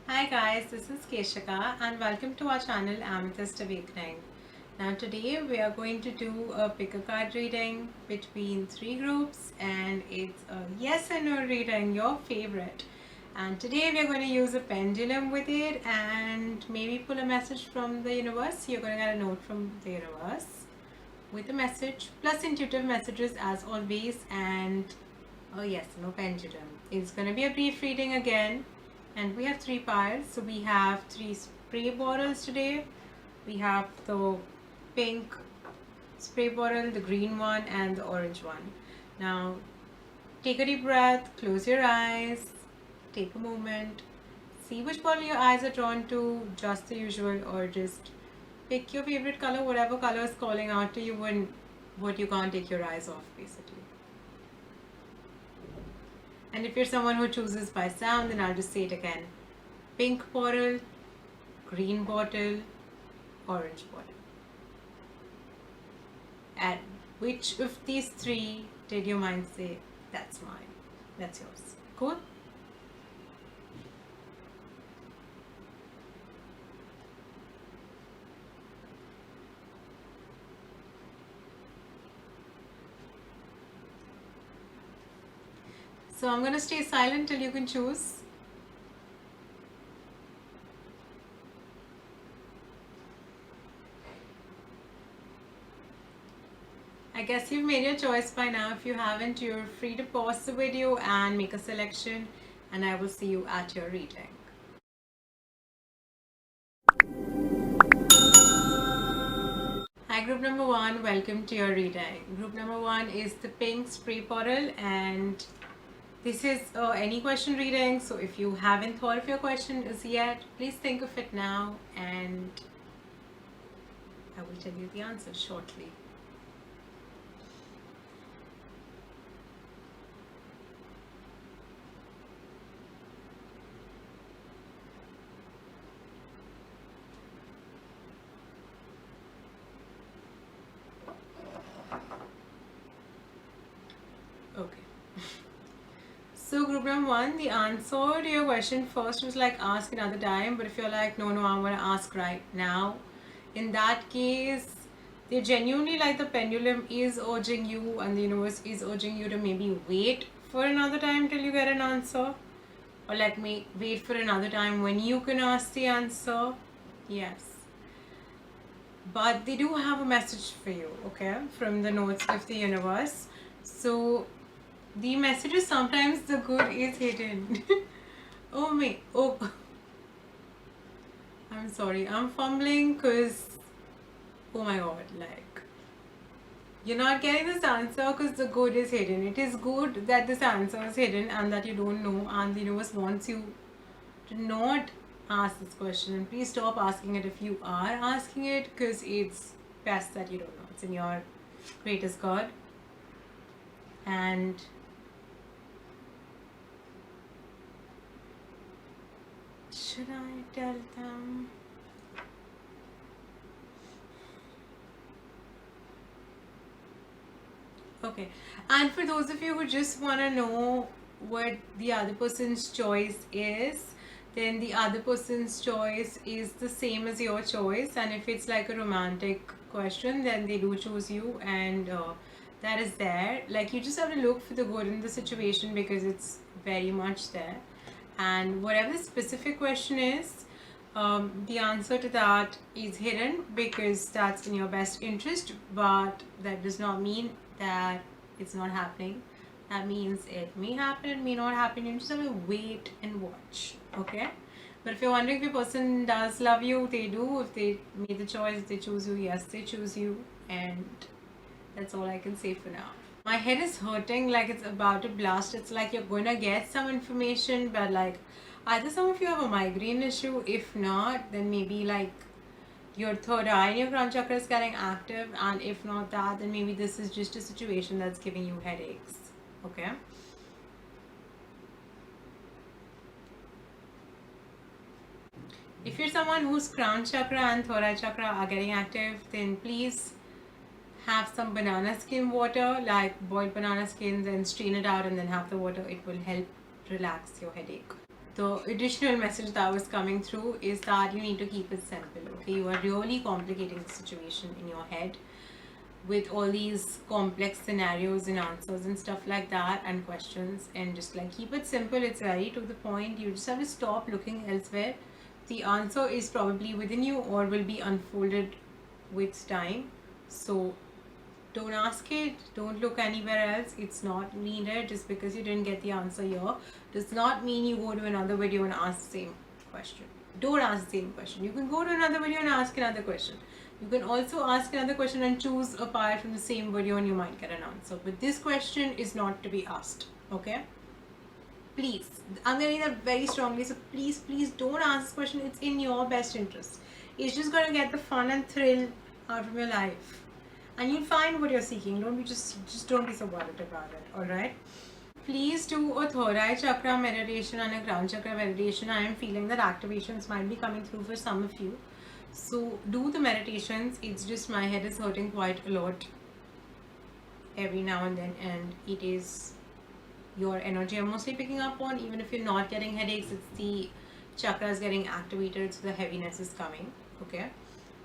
Hi guys, this is Keshika and welcome to our channel Amethyst Awakening. Now today we are going to do a pick a card reading between three groups and it's a yes and no reading, your favorite. And today we are going to use a pendulum with it and maybe pull a message from the universe. You're going to get a note from the universe with a message plus intuitive messages as always, and oh yes, no pendulum. It's going to be a brief reading again, and we have three piles. So we have three spray bottles today. We have the pink spray bottle, the green one, and the orange one. Now take a deep breath, close your eyes, take a moment, see which bottle your eyes are drawn to, just the usual, or just pick your favorite color, whatever color is calling out to you and what you can't take your eyes off, basically. And if you're someone who chooses by sound, then I'll just say it again. Pink bottle, green bottle, orange bottle. And which of these three did your mind say, that's mine, that's yours? Cool? So I'm going to stay silent till you can choose. I guess you've made your choice by now. If you haven't, you're free to pause the video and make a selection, and I will see you at your reading. Hi group number one, welcome to your reading. Group number one is the pink spray bottle, and this is any question reading, so if you haven't thought of your question as yet, please think of it now and I will tell you the answer shortly. Okay. So group number one, the answer to your question first was like ask another time, but if you're like no, I'm gonna ask right now, in that case they genuinely, like, the pendulum is urging you and the universe is urging you to maybe wait for another time till you get an answer, or let me wait for another time when you can ask the answer. Yes, but they do have a message for you, okay, from the notes of the universe. So the message is sometimes the good is hidden. Oh me, oh, I'm sorry, I'm fumbling because oh my god, like, you're not getting this answer because the good is hidden. It is good that this answer is hidden and that you don't know, and the universe wants you to not ask this question. And please stop asking it if you are asking it, because it's best that you don't know. It's in your greatest God. And should I tell them? Okay. And for those of you who just want to know what the other person's choice is, then the other person's choice is the same as your choice. And if it's like a romantic question, then they do choose you, and that is there. Like, you just have to look for the good in the situation because it's very much there. And whatever the specific question is, the answer to that is hidden because that's in your best interest, but that does not mean that it's not happening. That means it may happen, it may not happen. You just have to wait and watch, okay? But if you're wondering if your person does love you, they do. If they made the choice, they choose you, yes, they choose you. And that's all I can say for now. My head is hurting like it's about to blast. It's like you're gonna get some information, but like either some of you have a migraine issue. If not, then maybe like your third eye and your crown chakra is getting active, and if not that, then maybe this is just a situation that's giving you headaches. Okay. If you're someone whose crown chakra and third eye chakra are getting active, then please have some banana skin water, like boiled banana skins, and strain it out and then have the water. It will help relax your headache. the additional message that was coming through is that you need to keep it simple. Okay, you are really complicating the situation in your head with all these complex scenarios and answers and stuff like that and questions, and just like keep it simple. It's very to the point. You just have to stop looking elsewhere. The answer is probably within you or will be unfolded with time. So don't ask it, don't look anywhere else. It's not needed. Just because you didn't get the answer here does not mean you go to another video and ask the same question. Don't ask the same question. You can go to another video and ask another question. You can also ask another question and choose a part from the same video and you might get an answer. But this question is not to be asked. Okay? Please, I'm getting that very strongly. So please don't ask this question. It's in your best interest. It's just going to get the fun and thrill out of your life. And you'll find what you're seeking. Don't be just don't be so worried about it. Alright? Please do a third eye chakra meditation and a crown chakra meditation. I am feeling that activations might be coming through for some of you. So do the meditations. It's just my head is hurting quite a lot every now and then, and it is your energy I'm mostly picking up on. Even if you're not getting headaches, it's the chakras getting activated, so the heaviness is coming. Okay,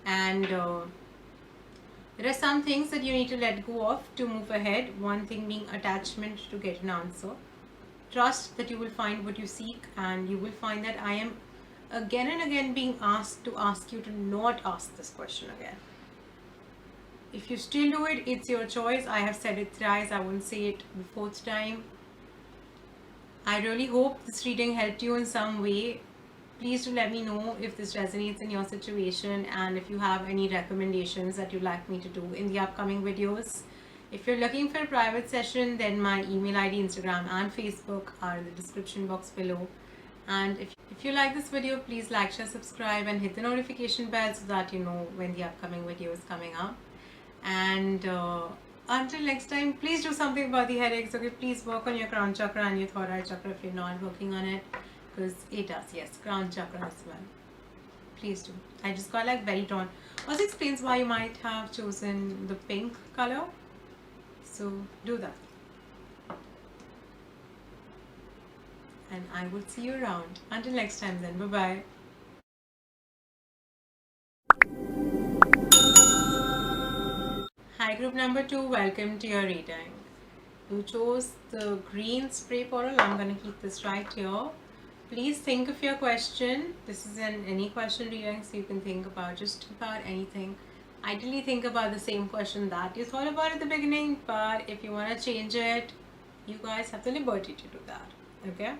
and there are some things that you need to let go of to move ahead. One thing being attachment to get an answer. Trust that you will find what you seek, and you will find that I am again and again being asked to ask you to not ask this question again. If you still do it, it's your choice. I have said it thrice. I won't say it the fourth time. I really hope this reading helped you in some way. Please do let me know if this resonates in your situation and if you have any recommendations that you'd like me to do in the upcoming videos. If you're looking for a private session, then my email ID, Instagram and Facebook are in the description box below. And if you like this video, please like, share, subscribe and hit the notification bell so that you know when the upcoming video is coming up. And until next time, please do something about the headaches. Okay, please work on your crown chakra and your third eye chakra if you're not working on it, because it does. Yes, crown chakra as well. Please do. I just got like very drawn. Also explains why you might have chosen the pink color. So do that. And I will see you around. Until next time then. Bye-bye. Hi group number 2, welcome to your reading. You chose the green spray bottle. I'm going to keep this right here. Please think of your question. This is an any question reading, so you can think about just about anything. Ideally think about the same question that you thought about at the beginning, but if you want to change it, you guys have the liberty to do that. Okay?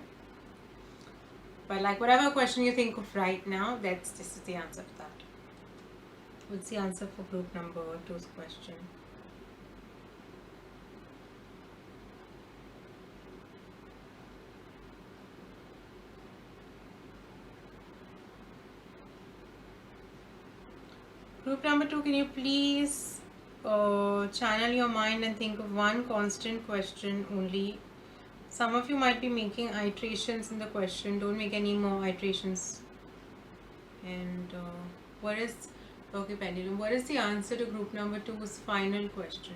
But like whatever question you think of right now, this is the answer to that. What's the answer for group number 2's question? Group number 2, can you please channel your mind and think of one constant question only? Some of you might be making iterations in the question. Don't make any more iterations. And what is... Okay, pendulum. What is the answer to group number 2's final question?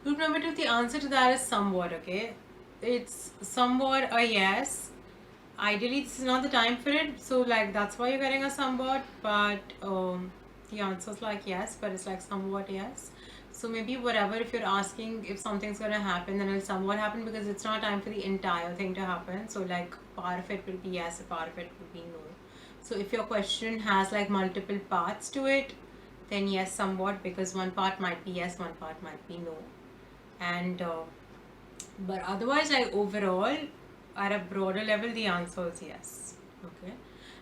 Group number 2, the answer to that is somewhat, okay? It's somewhat a yes. Ideally, this is not the time for it. So, like, that's why you're getting a somewhat. But the answer is like yes, but it's like somewhat yes. So maybe whatever, if you're asking if something's going to happen, then it'll somewhat happen, because it's not time for the entire thing to happen. So, like, part of it will be yes, a part of it will be no. So if your question has like multiple parts to it, then yes, somewhat, because one part might be yes, one part might be no. And but otherwise, like overall, at a broader level, the answer is yes. Okay.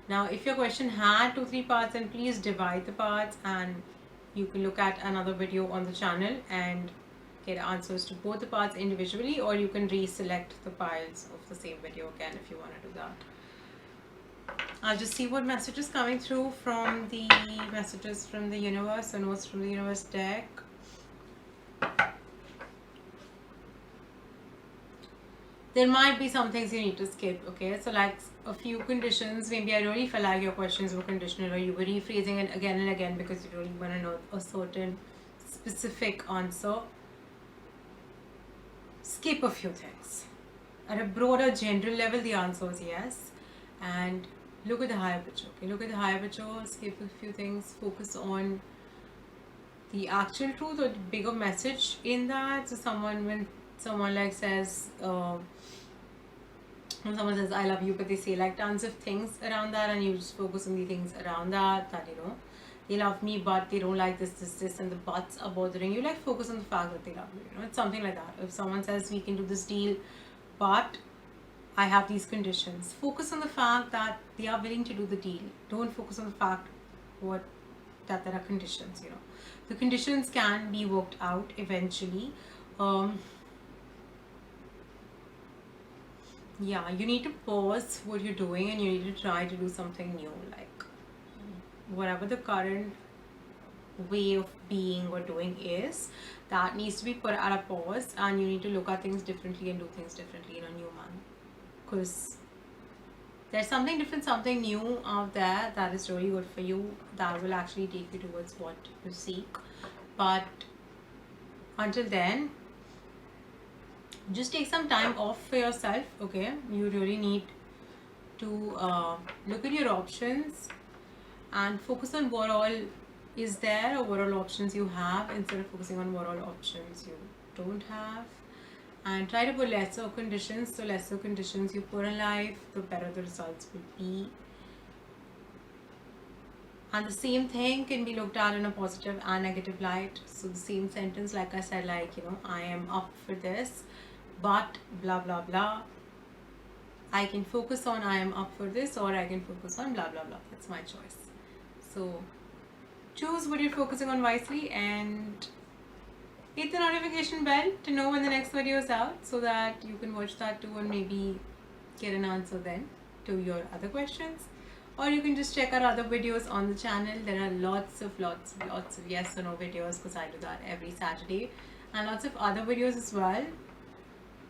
Now, if your question had 2-3 parts, then please divide the parts, and you can look at another video on the channel and get answers to both the parts individually, or you can reselect the files of the same video again if you want to do that. I'll just see what message is coming through from the messages from the universe, or notes from the universe deck. there might be some things you need to skip. Okay, so like a few conditions, maybe I really felt like your questions were conditional, or you were rephrasing it again and again because you really want to know a certain specific answer. Skip a few things. At a broader general level, the answer is yes. And look at the higher picture. Okay, look at the higher picture, skip a few things, focus on the actual truth or the bigger message in that. So when someone like says when someone says I love you, but they say like tons of things around that, and you just focus on the things around that, they love me but they don't like this, and the buts are bothering you, like focus on the fact that they love you, it's something like that. If someone says we can do this deal but I have these conditions, focus on the fact that they are willing to do the deal. Don't focus on the fact that there are conditions. The conditions can be worked out eventually. Yeah, you need to pause what you're doing and you need to try to do something new, like whatever the current way of being or doing is, that needs to be put at a pause, and you need to look at things differently and do things differently in a new manner, because there's something different, something new out there that is really good for you, that will actually take you towards what you seek. But until then, just take some time off for yourself. Okay, you really need to look at your options and focus on what all is there or what all options you have, instead of focusing on what all options you don't have. And try to put lesser conditions. So lesser conditions you put in life, the better the results will be. And the same thing can be looked at in a positive and negative light. So the same sentence, like I said, like, I am up for this, but blah blah blah. I can focus on I am up for this, or I can focus on blah blah blah. That's my choice. So choose what you're focusing on wisely, and hit the notification bell to know when the next video is out, so that you can watch that too and maybe get an answer then to your other questions. Or you can just check out other videos on the channel. There are lots of yes or no videos, because I do that every Saturday, and lots of other videos as well.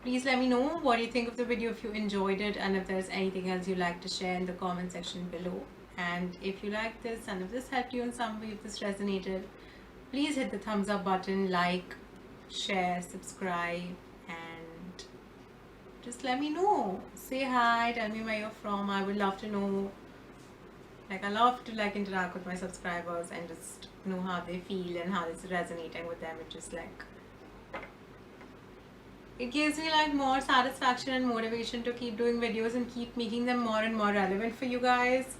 Please let me know what you think of the video, if you enjoyed it, and if there's anything else you'd like to share in the comment section below. And if you like this, and if this helped you in some way, if this resonated, please hit the thumbs up button, like, share, subscribe, and just let me know. Say hi, tell me where you're from. I would love to know. I love to interact with my subscribers and just know how they feel and how it's resonating with them. It just it gives me more satisfaction and motivation to keep doing videos and keep making them more and more relevant for you guys.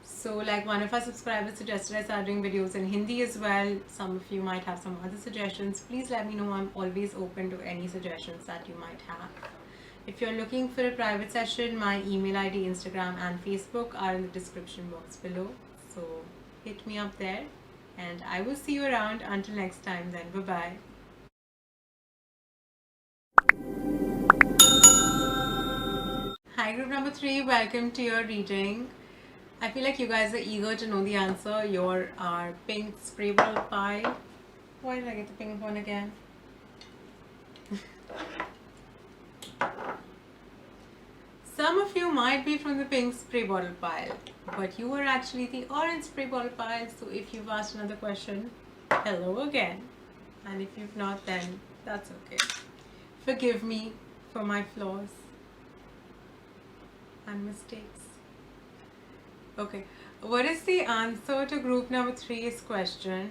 So one of our subscribers suggested I start doing videos in Hindi as well. Some of you might have some other suggestions. Please let me know. I'm always open to any suggestions that you might have. If you're looking for a private session, my email ID, Instagram and Facebook are in the description box below. So hit me up there, and I will see you around. Until next time then, bye-bye. Hi group number 3, welcome to your reading. I feel like you guys are eager to know the answer. You're our pink spray bottle pile. Why did I get the pink one again? Some of you might be from the pink spray bottle pile, but you are actually the orange spray bottle pile. So if you've asked another question, hello again. And if you've not, then that's okay. Forgive me for my flaws and mistakes. Okay, what is the answer to group number 3's question?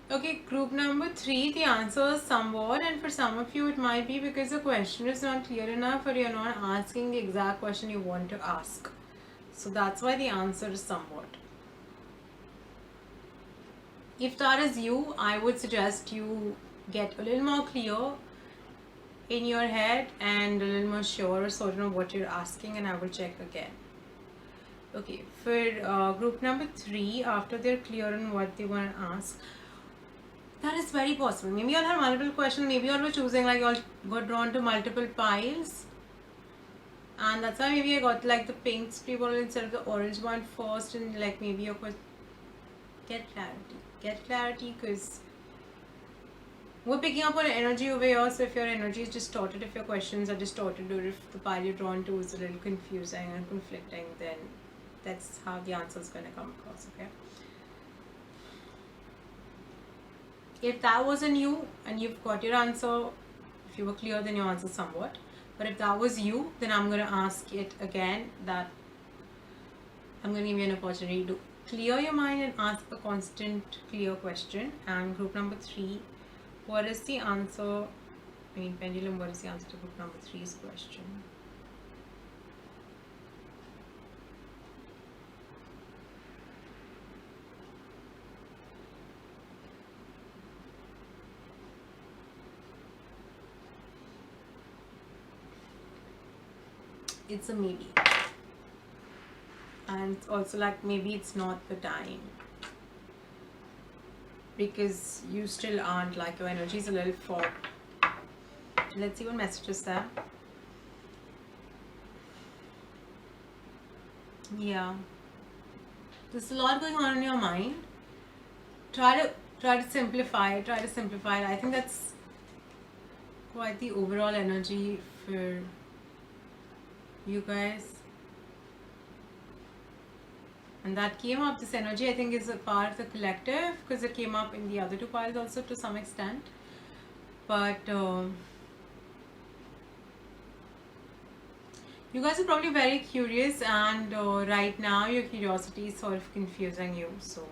Okay, group number 3, the answer is somewhat, and for some of you it might be because the question is not clear enough, or you're not asking the exact question you want to ask. So that's why the answer is somewhat. If that is you, I would suggest you get a little more clear in your head and a little more sure or certain of what you're asking, and I will check again. Okay, for group number 3, after they're clear on what they want to ask, that is very possible. Maybe you'll have multiple questions, maybe you'll be choosing, like you'll got drawn to multiple piles, and that's why maybe I got like the pink spray bottle instead of the orange one first, and like maybe your get clarity, because we're picking up on energy over here. So if your energy is distorted, if your questions are distorted, or if the pile you're drawn to is a little confusing and conflicting, then that's how the answer is going to come across. Okay, if that wasn't you and you've got your answer, if you were clear, then your answer somewhat. But if that was you, then I'm going to ask it again, that I'm going to give you an opportunity to clear your mind and ask a constant clear question. And group number 3, what is the answer? I mean, pendulum, what is the answer to group number 3's question? It's a maybe. And it's also like maybe it's not the time, because you still aren't, like your energy is a little fogged. Let's see what message is there. Yeah, there's a lot going on in your mind. Try to simplify it. I think that's quite the overall energy for you guys. And that came up, this energy I think is a part of the collective, because it came up in the other 2 piles also to some extent. But you guys are probably very curious, and right now your curiosity is sort of confusing you. So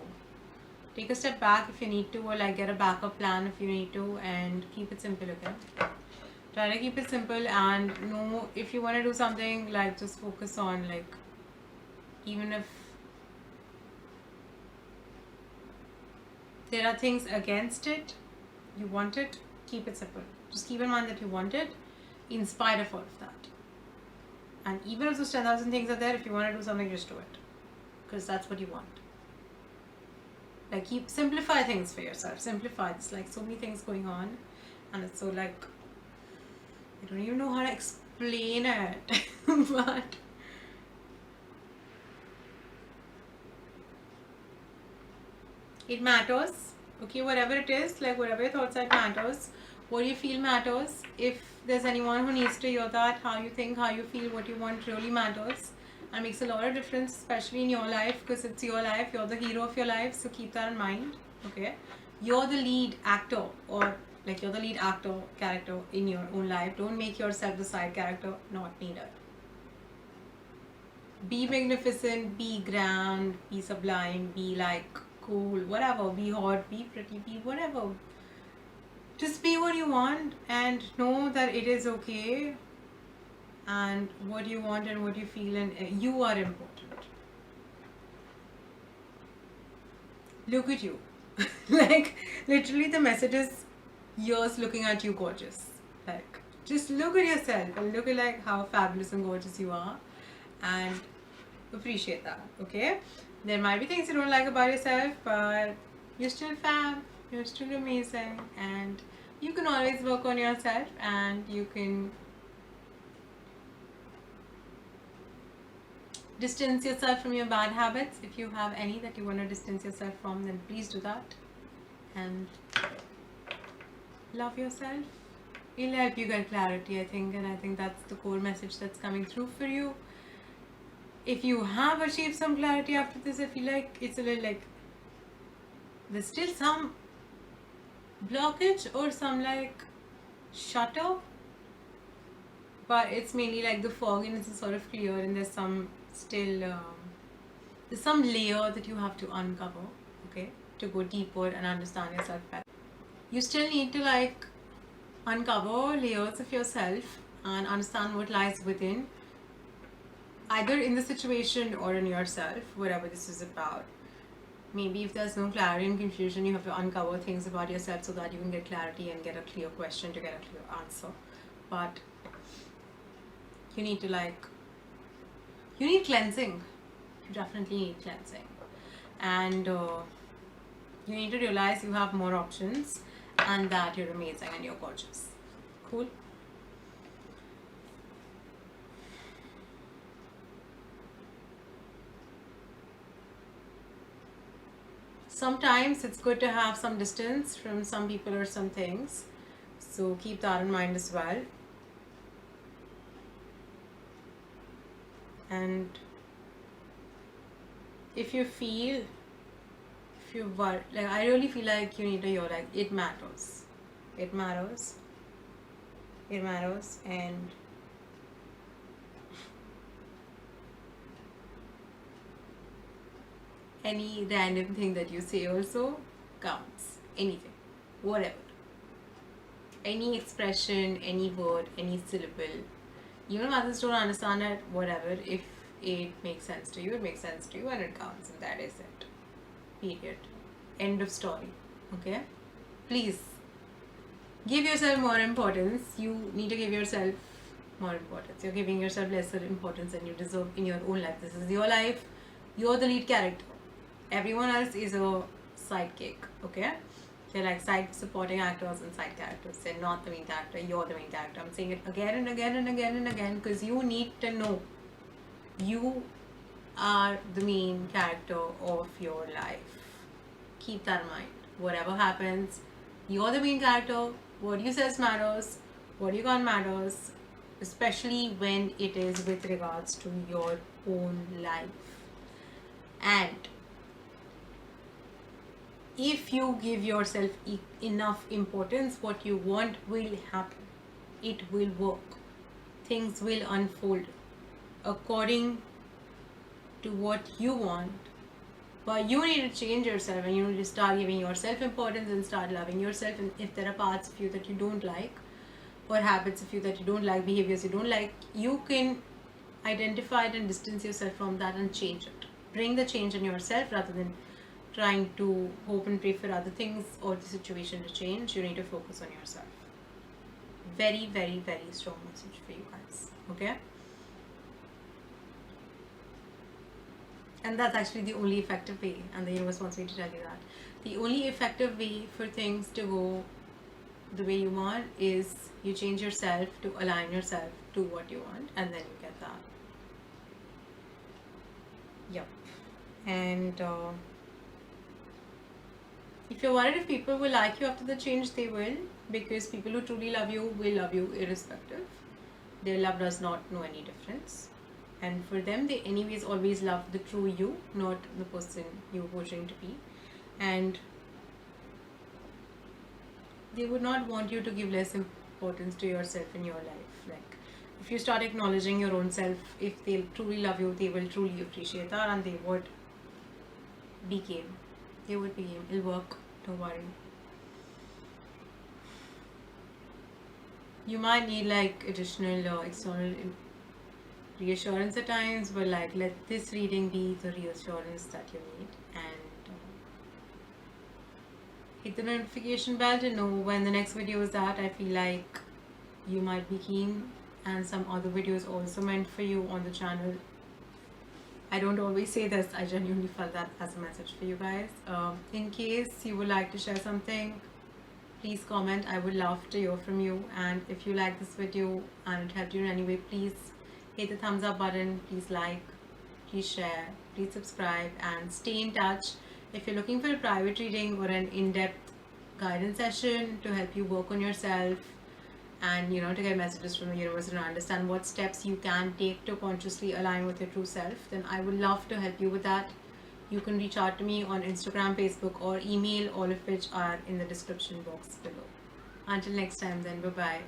take a step back if you need to, or like get a backup plan if you need to, and keep it simple, okay? Try to keep it simple, and know if you want to do something, like just focus on, like, even if there are things against it, you want it, keep it simple. Just keep in mind that you want it in spite of all of that. And even if those 10,000 things are there, if you want to do something, just do it, because that's what you want. Like, simplify things for yourself. Simplify. It's like so many things going on, and it's so like, I don't even know how to explain it. But it matters. Okay, whatever it is, like whatever your thoughts are, it matters. What you feel matters. If there's anyone who needs to hear that, how you think, how you feel, what you want really matters, and makes a lot of difference, especially in your life, because it's your life. You're the hero of your life, so keep that in mind. Okay, you're the lead actor, or like you're the lead actor character in your own life. Don't make yourself the side character. Not needed. Be magnificent, be grand, be sublime, be like cool, whatever, be hot, be pretty, be whatever. Just be what you want, and know that it is okay, and what you want and what you feel, and you are important. Look at you. Like, literally the message is yours looking at you gorgeous. Like, just look at yourself and look at like how fabulous and gorgeous you are, and appreciate that. Okay, there might be things you don't like about yourself, but you're still fab, you're still amazing, and you can always work on yourself, and you can distance yourself from your bad habits. If you have any that you want to distance yourself from, then please do that, and love yourself. It'll help you get clarity, I think, and I think that's the core message that's coming through for you. If you have achieved some clarity after this, I feel like it's a little like there's still some blockage or some like shutter, but it's mainly like the fogginess is sort of clear, and there's some still there's some layer that you have to uncover, okay, to go deeper and understand yourself better. You still need to like uncover layers of yourself and understand what lies within, either in the situation or in yourself, whatever this is about. Maybe if there's no clarity and confusion, you have to uncover things about yourself so that you can get clarity and get a clear question to get a clear answer. But you need to like, you need cleansing. you definitely need cleansing. And you need to realize you have more options and that you're amazing and you're gorgeous. Cool? Sometimes it's good to have some distance from some people or some things. So keep that in mind as well. And if you feel, if you were, like, I really feel like you need to hear, like, it matters. It matters. It matters. And any random thing that you say also counts. Anything. Whatever. Any expression, any word, any syllable. Even if others don't understand it, whatever. If it makes sense to you, it makes sense to you and it counts. And that is it. Period. End of story. Okay? Please give yourself more importance. You need to give yourself more importance. You're giving yourself lesser importance than you deserve in your own life. This is your life. You're the lead character. Everyone else is a sidekick. Okay? They're like side supporting actors and side characters. They're not the main character. You're the main character. I'm saying it again and again and again and again because you need to know you are the main character of your life. Keep that in mind. Whatever happens, you're the main character. What you says matters. What you got matters. Especially when it is with regards to your own life. And if you give yourself enough importance, what you want will happen. It will work. Things will unfold according to what you want. But you need to change yourself and you need to start giving yourself importance and start loving yourself. And if there are parts of you that you don't like, or habits of you that you don't like, behaviors you don't like, you can identify it and distance yourself from that and change it. Bring the change in yourself rather than trying to hope and pray for other things or the situation to change. You need to focus on yourself. Very, very, very strong message for you guys. Okay? And that's actually the only effective way, and the universe wants me to tell you that. The only effective way for things to go the way you want is you change yourself to align yourself to what you want, and then you get that. Yep. And if you're worried if people will like you after the change, they will, because people who truly love you will love you irrespective. Their love does not know any difference. And for them, they anyways always love the true you, not the person you were portraying to be. And they would not want you to give less importance to yourself in your life. Like, if you start acknowledging your own self, if they truly love you, they will truly appreciate that, and they would be game. They would be game. It'll work. Don't worry. You might need like additional external reassurance at times, but like let this reading be the reassurance that you need, and hit the notification bell to know when the next video is at. I feel like you might be keen, and some other videos also meant for you on the channel. I don't always say this, I genuinely felt that as a message for you guys. In case you would like to share something, please comment. I would love to hear from you. And if you like this video and it helped you in any way, please hit the thumbs up button, please like, please share, please subscribe, and stay in touch. If you're looking for a private reading or an in-depth guidance session to help you work on yourself and to get messages from the universe and understand what steps you can take to consciously align with your true self, then I would love to help you with that. You can reach out to me on Instagram, Facebook, or email, all of which are in the description box below. Until next time then, bye bye.